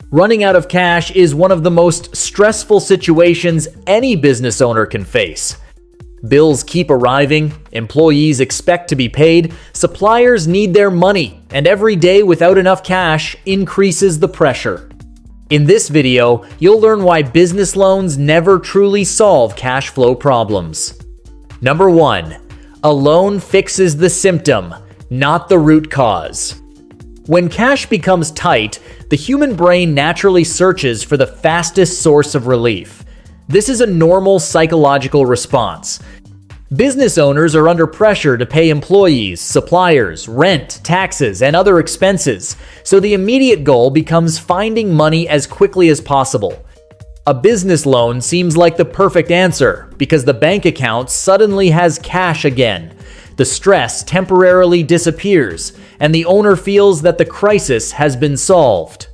Running out of cash is one of the most stressful situations any business owner can face. Bills keep arriving, employees expect to be paid, suppliers need their money, and every day without enough cash increases the pressure. In this video, you'll learn why business loans never truly solve cash flow problems. Number 1. A loan fixes the symptom, not the root cause. When cash becomes tight, the human brain naturally searches for the fastest source of relief. This is a normal psychological response. Business owners are under pressure to pay employees, suppliers, rent, taxes, and other expenses, so the immediate goal becomes finding money as quickly as possible. A business loan seems like the perfect answer because the bank account suddenly has cash again. The stress temporarily disappears, and the owner feels that the crisis has been solved.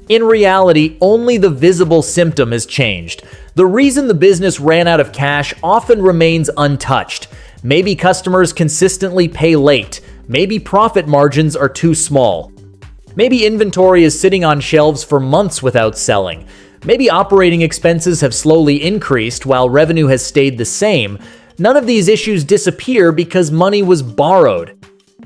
In reality, only the visible symptom has changed. The reason the business ran out of cash often remains untouched. Maybe customers consistently pay late. Maybe profit margins are too small. Maybe inventory is sitting on shelves for months without selling. Maybe operating expenses have slowly increased while revenue has stayed the same. None of these issues disappear because money was borrowed.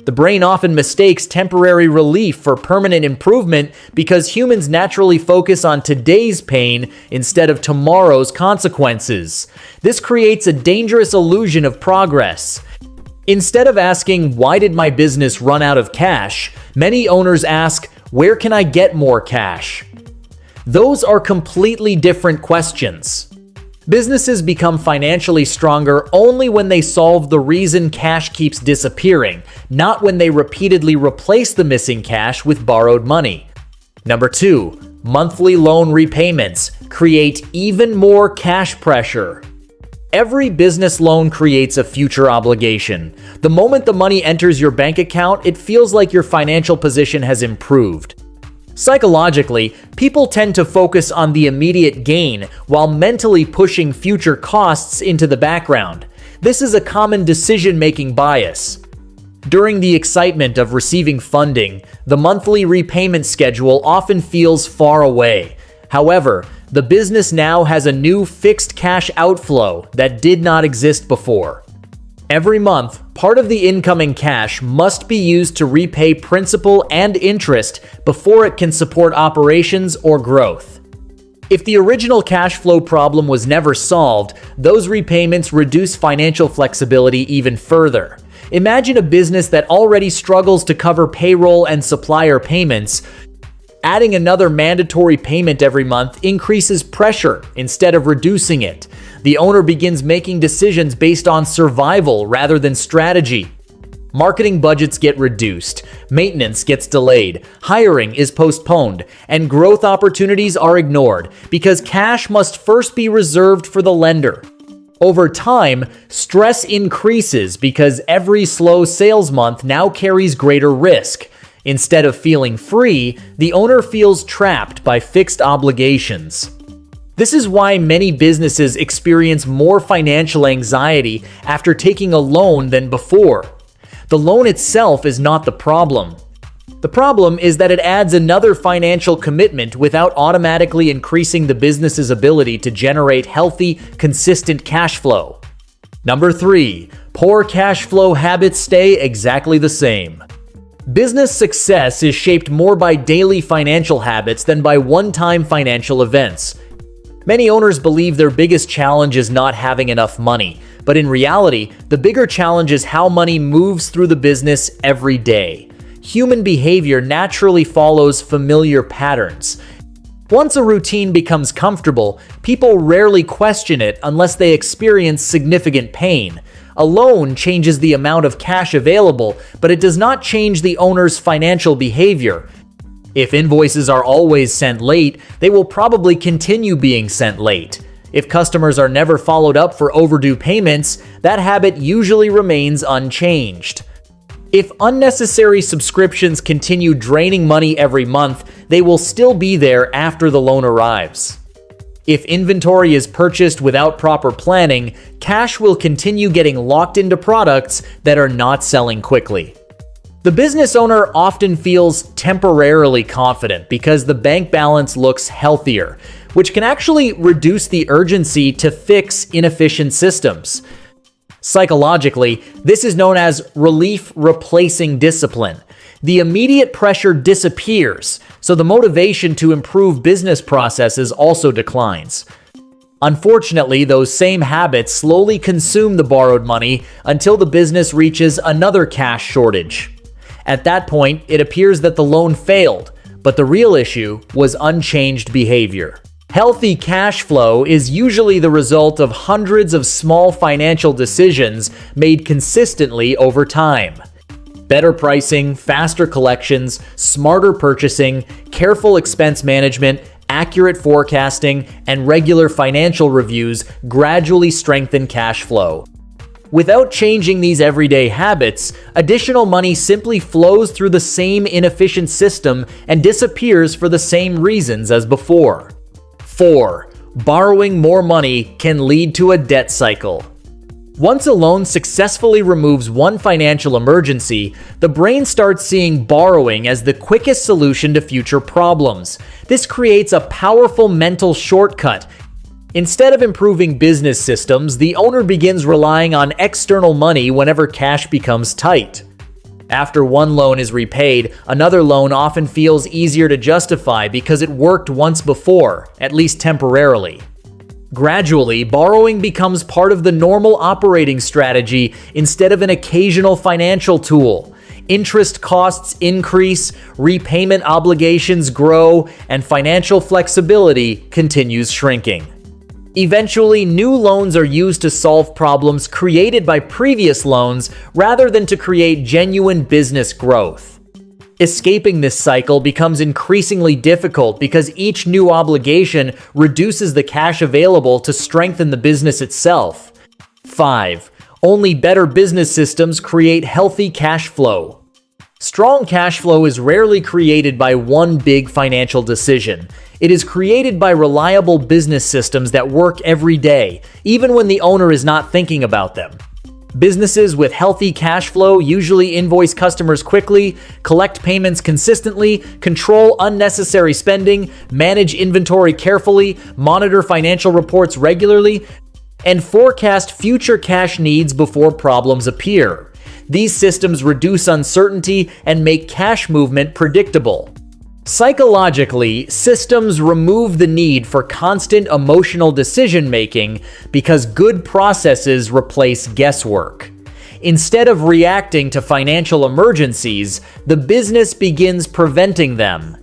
The brain often mistakes temporary relief for permanent improvement because humans naturally focus on today's pain instead of tomorrow's consequences. This creates a dangerous illusion of progress. Instead of asking, "Why did my business run out of cash?" many owners ask, "Where can I get more cash?" Those are completely different questions. Businesses become financially stronger only when they solve the reason cash keeps disappearing, not when they repeatedly replace the missing cash with borrowed money. Number 2, monthly loan repayments create even more cash pressure. Every business loan creates a future obligation. The moment the money enters your bank account, it feels like your financial position has improved. Psychologically, people tend to focus on the immediate gain while mentally pushing future costs into the background. This is a common decision-making bias. During the excitement of receiving funding, the monthly repayment schedule often feels far away. However, the business now has a new fixed cash outflow that did not exist before. Every month, part of the incoming cash must be used to repay principal and interest before it can support operations or growth. If the original cash flow problem was never solved, those repayments reduce financial flexibility even further. Imagine a business that already struggles to cover payroll and supplier payments. Adding another mandatory payment every month increases pressure instead of reducing it. The owner begins making decisions based on survival rather than strategy. Marketing budgets get reduced, maintenance gets delayed, hiring is postponed, and growth opportunities are ignored because cash must first be reserved for the lender. Over time, stress increases because every slow sales month now carries greater risk. Instead of feeling free, the owner feels trapped by fixed obligations. This is why many businesses experience more financial anxiety after taking a loan than before. The loan itself is not the problem. The problem is that it adds another financial commitment without automatically increasing the business's ability to generate healthy, consistent cash flow. Number 3, poor cash flow habits stay exactly the same. Business success is shaped more by daily financial habits than by one-time financial events. Many owners believe their biggest challenge is not having enough money, but in reality, the bigger challenge is how money moves through the business every day. Human behavior naturally follows familiar patterns. Once a routine becomes comfortable, people rarely question it unless they experience significant pain. A loan changes the amount of cash available, but it does not change the owner's financial behavior. If invoices are always sent late, they will probably continue being sent late. If customers are never followed up for overdue payments, that habit usually remains unchanged. If unnecessary subscriptions continue draining money every month, they will still be there after the loan arrives. If inventory is purchased without proper planning, cash will continue getting locked into products that are not selling quickly. The business owner often feels temporarily confident because the bank balance looks healthier, which can actually reduce the urgency to fix inefficient systems. Psychologically, this is known as relief replacing discipline. The immediate pressure disappears, so the motivation to improve business processes also declines. Unfortunately, those same habits slowly consume the borrowed money until the business reaches another cash shortage. At that point, it appears that the loan failed, but the real issue was unchanged behavior. Healthy cash flow is usually the result of hundreds of small financial decisions made consistently over time. Better pricing, faster collections, smarter purchasing, careful expense management, accurate forecasting, and regular financial reviews gradually strengthen cash flow. Without changing these everyday habits, additional money simply flows through the same inefficient system and disappears for the same reasons as before. 4. Borrowing more money can lead to a debt cycle. Once a loan successfully removes one financial emergency, the brain starts seeing borrowing as the quickest solution to future problems. This creates a powerful mental shortcut. Instead of improving business systems, the owner begins relying on external money whenever cash becomes tight. After one loan is repaid, another loan often feels easier to justify because it worked once before, at least temporarily. Gradually, borrowing becomes part of the normal operating strategy instead of an occasional financial tool. Interest costs increase, repayment obligations grow, and financial flexibility continues shrinking. Eventually, new loans are used to solve problems created by previous loans rather than to create genuine business growth. Escaping this cycle becomes increasingly difficult because each new obligation reduces the cash available to strengthen the business itself. 5. Only better business systems create healthy cash flow. Strong cash flow is rarely created by one big financial decision. It is created by reliable business systems that work every day, even when the owner is not thinking about them. Businesses with healthy cash flow usually invoice customers quickly, collect payments consistently, control unnecessary spending, manage inventory carefully, monitor financial reports regularly, and forecast future cash needs before problems appear. These systems reduce uncertainty and make cash movement predictable. Psychologically, systems remove the need for constant emotional decision-making because good processes replace guesswork. Instead of reacting to financial emergencies, the business begins preventing them.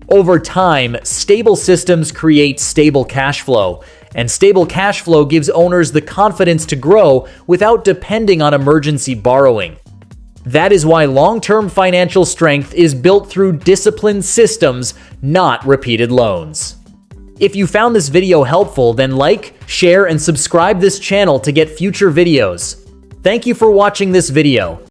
Over time, stable systems create stable cash flow, and stable cash flow gives owners the confidence to grow without depending on emergency borrowing. That is why long-term financial strength is built through disciplined systems, not repeated loans. If you found this video helpful, then like, share, and subscribe this channel to get future videos. Thank you for watching this video.